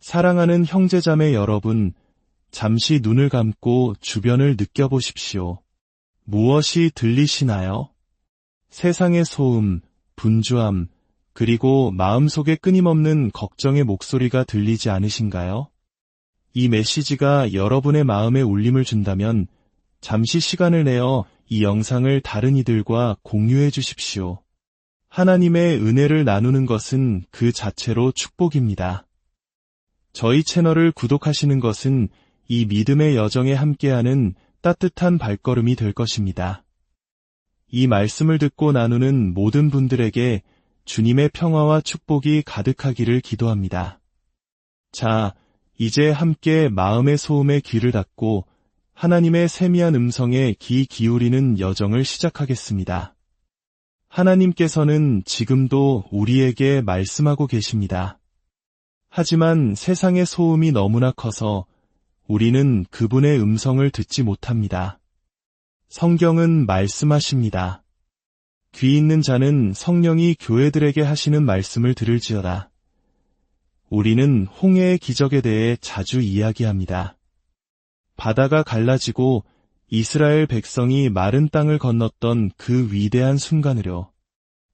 사랑하는 형제자매 여러분, 잠시 눈을 감고 주변을 느껴보십시오. 무엇이 들리시나요? 세상의 소음, 분주함, 그리고 마음속에 끊임없는 걱정의 목소리가 들리지 않으신가요? 이 메시지가 여러분의 마음에 울림을 준다면 잠시 시간을 내어 이 영상을 다른 이들과 공유해 주십시오. 하나님의 은혜를 나누는 것은 그 자체로 축복입니다. 저희 채널을 구독하시는 것은 이 믿음의 여정에 함께하는 따뜻한 발걸음이 될 것입니다. 이 말씀을 듣고 나누는 모든 분들에게 주님의 평화와 축복이 가득하기를 기도합니다. 자, 이제 함께 마음의 소음에 귀를 닫고 하나님의 세미한 음성에 귀 기울이는 여정을 시작하겠습니다. 하나님께서는 지금도 우리에게 말씀하고 계십니다. 하지만 세상의 소음이 너무나 커서 우리는 그분의 음성을 듣지 못합니다. 성경은 말씀하십니다. 귀 있는 자는 성령이 교회들에게 하시는 말씀을 들을지어다. 우리는 홍해의 기적에 대해 자주 이야기합니다. 바다가 갈라지고 이스라엘 백성이 마른 땅을 건넜던 그 위대한 순간으로.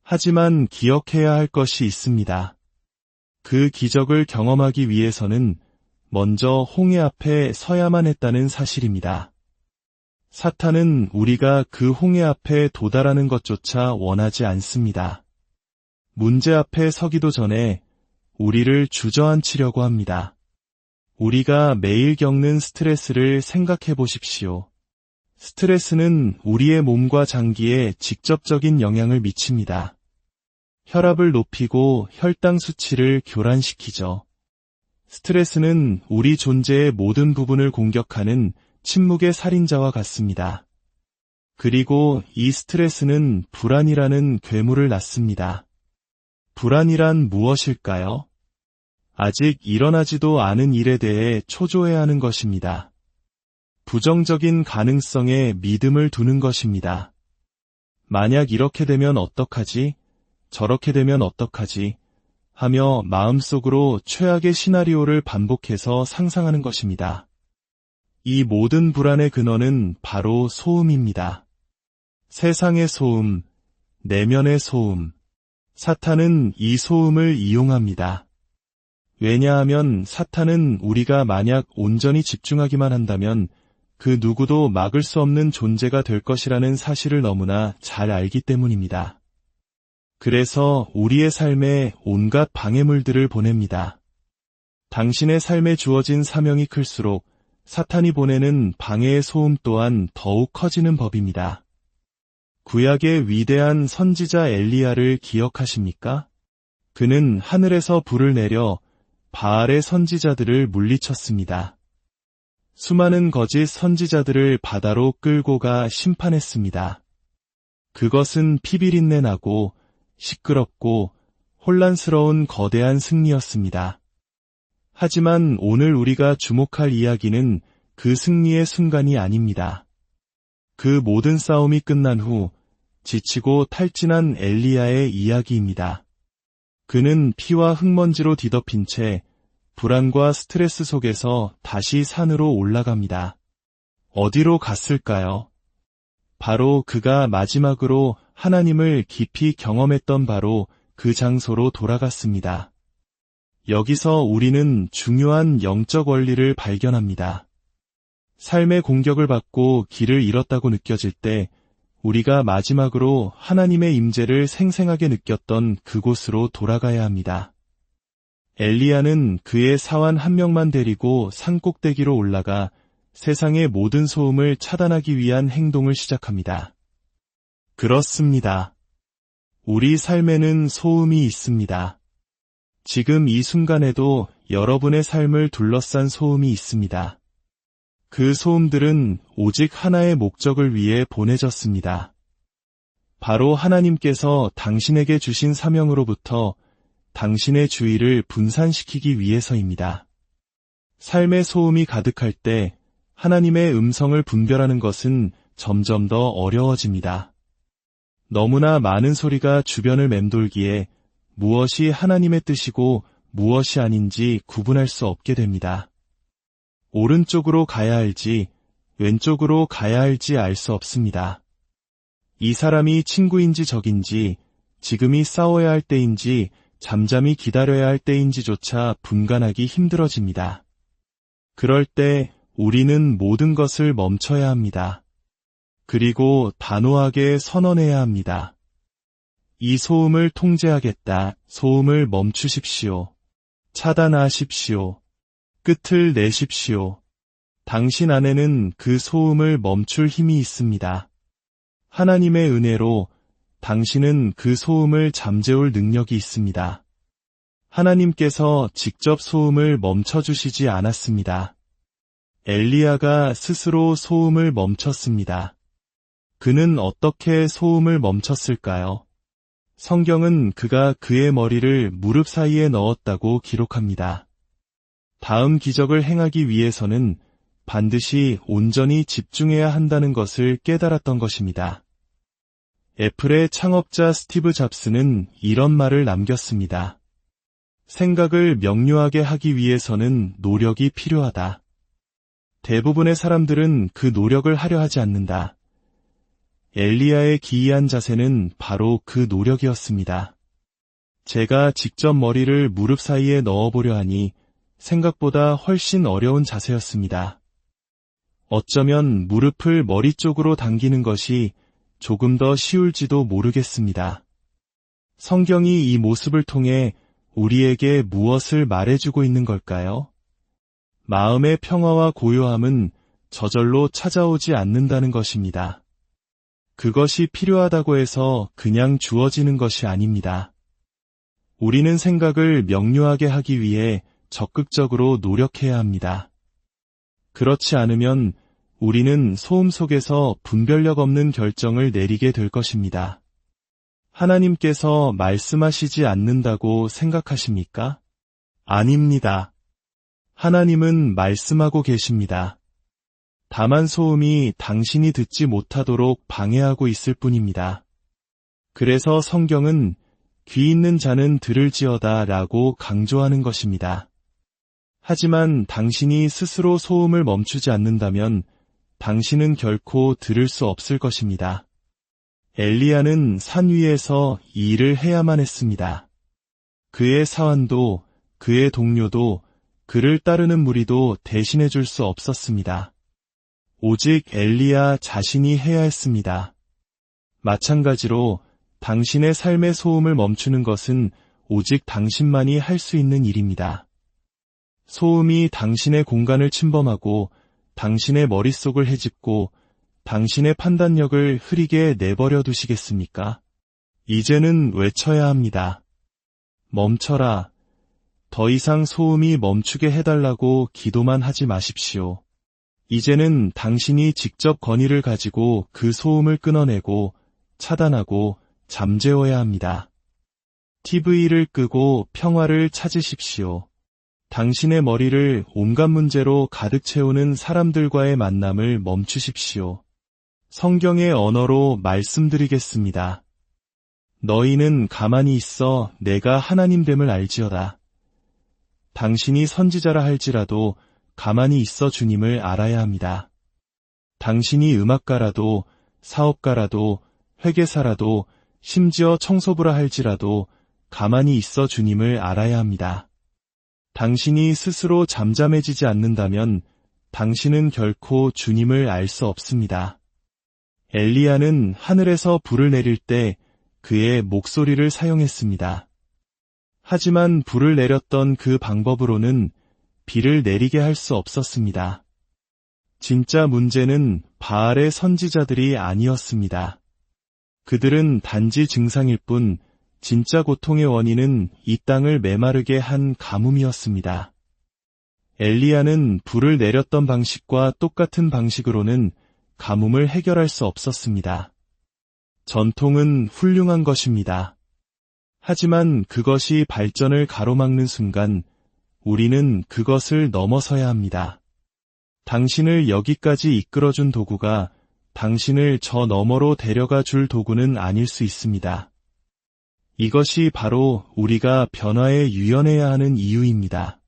하지만 기억해야 할 것이 있습니다. 그 기적을 경험하기 위해서는 먼저 홍해 앞에 서야만 했다는 사실입니다. 사탄은 우리가 그 홍해 앞에 도달하는 것조차 원하지 않습니다. 문제 앞에 서기도 전에 우리를 주저앉히려고 합니다. 우리가 매일 겪는 스트레스를 생각해 보십시오. 스트레스는 우리의 몸과 장기에 직접적인 영향을 미칩니다. 혈압을 높이고 혈당 수치를 교란시키죠. 스트레스는 우리 존재의 모든 부분을 공격하는 침묵의 살인자와 같습니다. 그리고 이 스트레스는 불안이라는 괴물을 낳습니다. 불안이란 무엇일까요? 아직 일어나지도 않은 일에 대해 초조해하는 것입니다. 부정적인 가능성에 믿음을 두는 것입니다. 만약 이렇게 되면 어떡하지? 저렇게 되면 어떡하지? 하며 마음속으로 최악의 시나리오를 반복해서 상상하는 것입니다. 이 모든 불안의 근원은 바로 소음입니다. 세상의 소음, 내면의 소음. 사탄은 이 소음을 이용합니다. 왜냐하면 사탄은 우리가 만약 온전히 집중하기만 한다면 그 누구도 막을 수 없는 존재가 될 것이라는 사실을 너무나 잘 알기 때문입니다. 그래서 우리의 삶에 온갖 방해물들을 보냅니다. 당신의 삶에 주어진 사명이 클수록 사탄이 보내는 방해의 소음 또한 더욱 커지는 법입니다. 구약의 위대한 선지자 엘리야를 기억하십니까? 그는 하늘에서 불을 내려 바알의 선지자들을 물리쳤습니다. 수많은 거짓 선지자들을 바다로 끌고 가 심판했습니다. 그것은 피비린내 나고 시끄럽고 혼란스러운 거대한 승리였습니다. 하지만 오늘 우리가 주목할 이야기는 그 승리의 순간이 아닙니다. 그 모든 싸움이 끝난 후 지치고 탈진한 엘리야의 이야기입니다. 그는 피와 흙먼지로 뒤덮인 채 불안과 스트레스 속에서 다시 산으로 올라갑니다. 어디로 갔을까요? 바로 그가 마지막으로 하나님을 깊이 경험했던 바로 그 장소로 돌아갔습니다. 여기서 우리는 중요한 영적 원리를 발견합니다. 삶의 공격을 받고 길을 잃었다고 느껴질 때 우리가 마지막으로 하나님의 임재를 생생하게 느꼈던 그곳으로 돌아가야 합니다. 엘리야는 그의 사환 한 명만 데리고 산꼭대기로 올라가 세상의 모든 소음을 차단하기 위한 행동을 시작합니다. 그렇습니다. 우리 삶에는 소음이 있습니다. 지금 이 순간에도 여러분의 삶을 둘러싼 소음이 있습니다. 그 소음들은 오직 하나의 목적을 위해 보내졌습니다. 바로 하나님께서 당신에게 주신 사명으로부터 당신의 주의를 분산시키기 위해서입니다. 삶의 소음이 가득할 때 하나님의 음성을 분별하는 것은 점점 더 어려워집니다. 너무나 많은 소리가 주변을 맴돌기에 무엇이 하나님의 뜻이고 무엇이 아닌지 구분할 수 없게 됩니다. 오른쪽으로 가야 할지 왼쪽으로 가야 할지 알 수 없습니다. 이 사람이 친구인지 적인지, 지금이 싸워야 할 때인지 잠잠히 기다려야 할 때인지조차 분간하기 힘들어집니다. 그럴 때 우리는 모든 것을 멈춰야 합니다. 그리고 단호하게 선언해야 합니다. 이 소음을 통제하겠다. 소음을 멈추십시오. 차단하십시오. 끝을 내십시오. 당신 안에는 그 소음을 멈출 힘이 있습니다. 하나님의 은혜로 당신은 그 소음을 잠재울 능력이 있습니다. 하나님께서 직접 소음을 멈춰주시지 않았습니다. 엘리야가 스스로 소음을 멈췄습니다. 그는 어떻게 소음을 멈췄을까요? 성경은 그가 그의 머리를 무릎 사이에 넣었다고 기록합니다. 다음 기적을 행하기 위해서는 반드시 온전히 집중해야 한다는 것을 깨달았던 것입니다. 애플의 창업자 스티브 잡스는 이런 말을 남겼습니다. 생각을 명료하게 하기 위해서는 노력이 필요하다. 대부분의 사람들은 그 노력을 하려 하지 않는다. 엘리야의 기이한 자세는 바로 그 노력이었습니다. 제가 직접 머리를 무릎 사이에 넣어보려 하니 생각보다 훨씬 어려운 자세였습니다. 어쩌면 무릎을 머리 쪽으로 당기는 것이 조금 더 쉬울지도 모르겠습니다. 성경이 이 모습을 통해 우리에게 무엇을 말해주고 있는 걸까요? 마음의 평화와 고요함은 저절로 찾아오지 않는다는 것입니다. 그것이 필요하다고 해서 그냥 주어지는 것이 아닙니다. 우리는 생각을 명료하게 하기 위해 적극적으로 노력해야 합니다. 그렇지 않으면 우리는 소음 속에서 분별력 없는 결정을 내리게 될 것입니다. 하나님께서 말씀하시지 않는다고 생각하십니까? 아닙니다. 하나님은 말씀하고 계십니다. 다만 소음이 당신이 듣지 못하도록 방해하고 있을 뿐입니다. 그래서 성경은 귀 있는 자는 들을지어다 라고 강조하는 것입니다. 하지만 당신이 스스로 소음을 멈추지 않는다면 당신은 결코 들을 수 없을 것입니다. 엘리야는 산 위에서 이 일을 해야만 했습니다. 그의 사환도, 그의 동료도, 그를 따르는 무리도 대신해 줄 수 없었습니다. 오직 엘리야 자신이 해야 했습니다. 마찬가지로 당신의 삶의 소음을 멈추는 것은 오직 당신만이 할 수 있는 일입니다. 소음이 당신의 공간을 침범하고 당신의 머릿속을 헤집고 당신의 판단력을 흐리게 내버려 두시겠습니까? 이제는 외쳐야 합니다. 멈춰라. 더 이상 소음이 멈추게 해달라고 기도만 하지 마십시오. 이제는 당신이 직접 권위를 가지고 그 소음을 끊어내고 차단하고 잠재워야 합니다. TV를 끄고 평화를 찾으십시오. 당신의 머리를 온갖 문제로 가득 채우는 사람들과의 만남을 멈추십시오. 성경의 언어로 말씀드리겠습니다. 너희는 가만히 있어 내가 하나님됨을 알지어다. 당신이 선지자라 할지라도 가만히 있어 주님을 알아야 합니다. 당신이 음악가라도 사업가라도 회계사라도 심지어 청소부라 할지라도 가만히 있어 주님을 알아야 합니다. 당신이 스스로 잠잠해지지 않는다면 당신은 결코 주님을 알 수 없습니다. 엘리야는 하늘에서 불을 내릴 때 그의 목소리를 사용했습니다. 하지만 불을 내렸던 그 방법으로는 비를 내리게 할 수 없었습니다. 진짜 문제는 바알의 선지자들이 아니었습니다. 그들은 단지 증상일 뿐 진짜 고통의 원인은 이 땅을 메마르게 한 가뭄이었습니다. 엘리야는 불을 내렸던 방식과 똑같은 방식으로는 가뭄을 해결할 수 없었습니다. 전통은 훌륭한 것입니다. 하지만 그것이 발전을 가로막는 순간 우리는 그것을 넘어서야 합니다. 당신을 여기까지 이끌어준 도구가 당신을 저 너머로 데려가 줄 도구는 아닐 수 있습니다. 이것이 바로 우리가 변화에 유연해야 하는 이유입니다.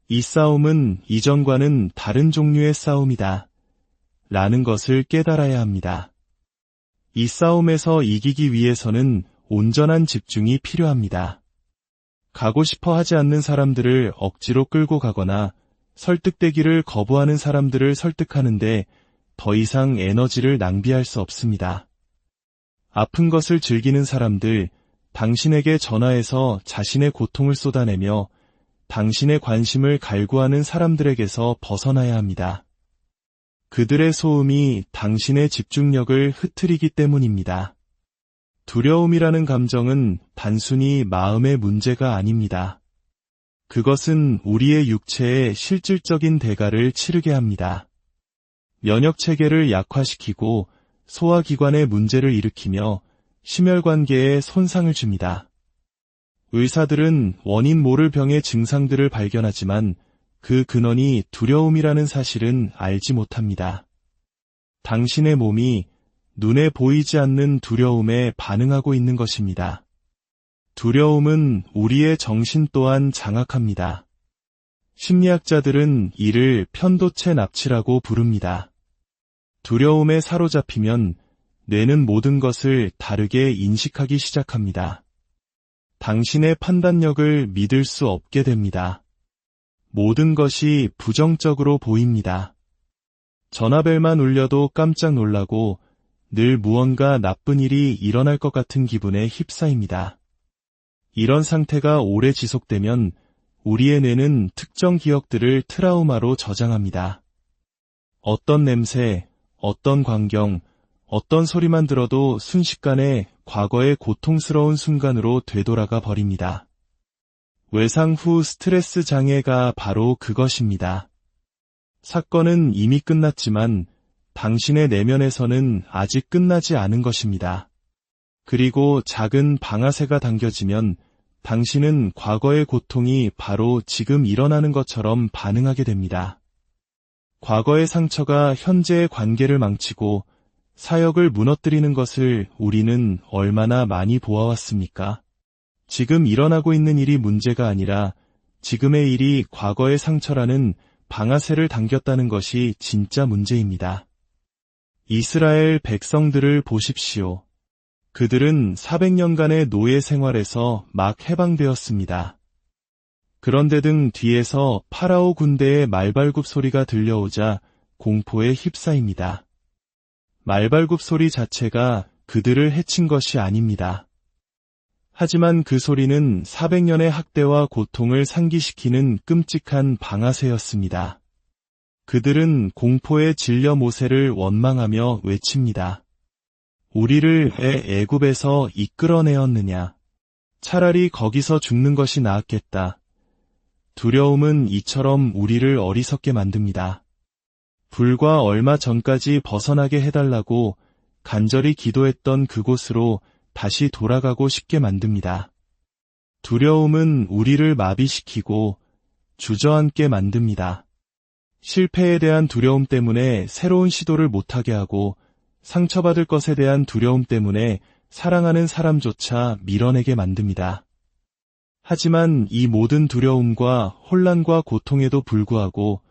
이 싸움은 이전과는 다른 종류의 싸움이다. 라는 것을 깨달아야 합니다. 이 싸움에서 이기기 위해서는 온전한 집중이 필요합니다. 가고 싶어 하지 않는 사람들을 억지로 끌고 가거나 설득되기를 거부하는 사람들을 설득하는데 더 이상 에너지를 낭비할 수 없습니다. 아픈 것을 즐기는 사람들, 당신에게 전화해서 자신의 고통을 쏟아내며 당신의 관심을 갈구하는 사람들에게서 벗어나야 합니다. 그들의 소음이 당신의 집중력을 흐트리기 때문입니다. 두려움이라는 감정은 단순히 마음의 문제가 아닙니다. 그것은 우리의 육체의 실질적인 대가를 치르게 합니다. 면역체계를 약화시키고 소화기관의 문제를 일으키며 심혈관계에 손상을 줍니다. 의사들은 원인 모를 병의 증상들을 발견하지만 그 근원이 두려움이라는 사실은 알지 못합니다. 당신의 몸이 눈에 보이지 않는 두려움에 반응하고 있는 것입니다. 두려움은 우리의 정신 또한 장악합니다. 심리학자들은 이를 편도체 납치라고 부릅니다. 두려움에 사로잡히면 뇌는 모든 것을 다르게 인식하기 시작합니다. 당신의 판단력을 믿을 수 없게 됩니다. 모든 것이 부정적으로 보입니다. 전화벨만 울려도 깜짝 놀라고 늘 무언가 나쁜 일이 일어날 것 같은 기분에 휩싸입니다. 이런 상태가 오래 지속되면 우리의 뇌는 특정 기억들을 트라우마로 저장합니다. 어떤 냄새, 어떤 광경, 어떤 소리만 들어도 순식간에 과거의 고통스러운 순간으로 되돌아가 버립니다. 외상 후 스트레스 장애가 바로 그것입니다. 사건은 이미 끝났지만 당신의 내면에서는 아직 끝나지 않은 것입니다. 그리고 작은 방아쇠가 당겨지면 당신은 과거의 고통이 바로 지금 일어나는 것처럼 반응하게 됩니다. 과거의 상처가 현재의 관계를 망치고 사역을 무너뜨리는 것을 우리는 얼마나 많이 보아왔습니까? 지금 일어나고 있는 일이 문제가 아니라 지금의 일이 과거의 상처라는 방아쇠를 당겼다는 것이 진짜 문제입니다. 이스라엘 백성들을 보십시오. 그들은 400년간의 노예 생활에서 막 해방되었습니다. 그런데 등 뒤에서 파라오 군대의 말발굽 소리가 들려오자 공포에 휩싸입니다. 말발굽 소리 자체가 그들을 해친 것이 아닙니다. 하지만 그 소리는 400년의 학대와 고통을 상기시키는 끔찍한 방아쇠였습니다. 그들은 공포에 질려 모세를 원망하며 외칩니다. 우리를 왜 애굽에서 이끌어내었느냐? 차라리 거기서 죽는 것이 나았겠다. 두려움은 이처럼 우리를 어리석게 만듭니다. 불과 얼마 전까지 벗어나게 해달라고 간절히 기도했던 그곳으로 다시 돌아가고 싶게 만듭니다. 두려움은 우리를 마비시키고 주저앉게 만듭니다. 실패에 대한 두려움 때문에 새로운 시도를 못하게 하고 상처받을 것에 대한 두려움 때문에 사랑하는 사람조차 밀어내게 만듭니다. 하지만 이 모든 두려움과 혼란과 고통에도 불구하고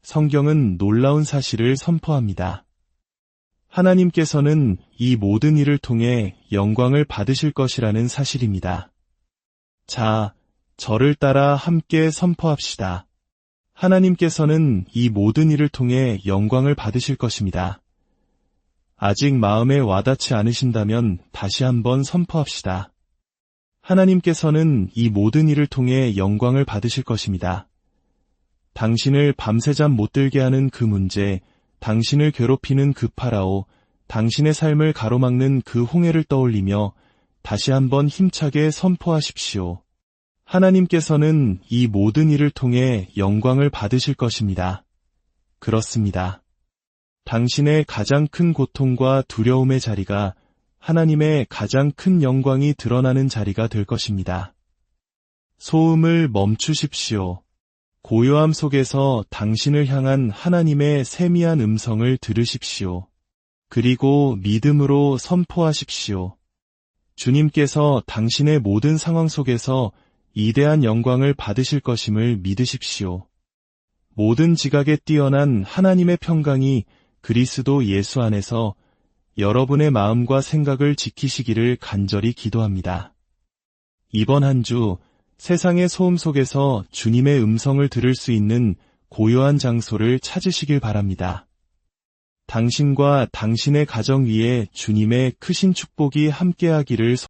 성경은 놀라운 사실을 선포합니다. 하나님께서는 이 모든 일을 통해 영광을 받으실 것이라는 사실입니다. 자, 저를 따라 함께 선포합시다. 하나님께서는 이 모든 일을 통해 영광을 받으실 것입니다. 아직 마음에 와닿지 않으신다면 다시 한번 선포합시다. 하나님께서는 이 모든 일을 통해 영광을 받으실 것입니다. 당신을 밤새 잠 못 들게 하는 그 문제, 당신을 괴롭히는 그 파라오, 당신의 삶을 가로막는 그 홍해를 떠올리며 다시 한번 힘차게 선포하십시오. 하나님께서는 이 모든 일을 통해 영광을 받으실 것입니다. 그렇습니다. 당신의 가장 큰 고통과 두려움의 자리가 하나님의 가장 큰 영광이 드러나는 자리가 될 것입니다. 소음을 멈추십시오. 고요함 속에서 당신을 향한 하나님의 세미한 음성을 들으십시오. 그리고 믿음으로 선포하십시오. 주님께서 당신의 모든 상황 속에서 이대한 영광을 받으실 것임을 믿으십시오. 모든 지각에 뛰어난 하나님의 평강이 그리스도 예수 안에서 여러분의 마음과 생각을 지키시기를 간절히 기도합니다. 이번 한 주 세상의 소음 속에서 주님의 음성을 들을 수 있는 고요한 장소를 찾으시길 바랍니다. 당신과 당신의 가정 위에 주님의 크신 축복이 함께하기를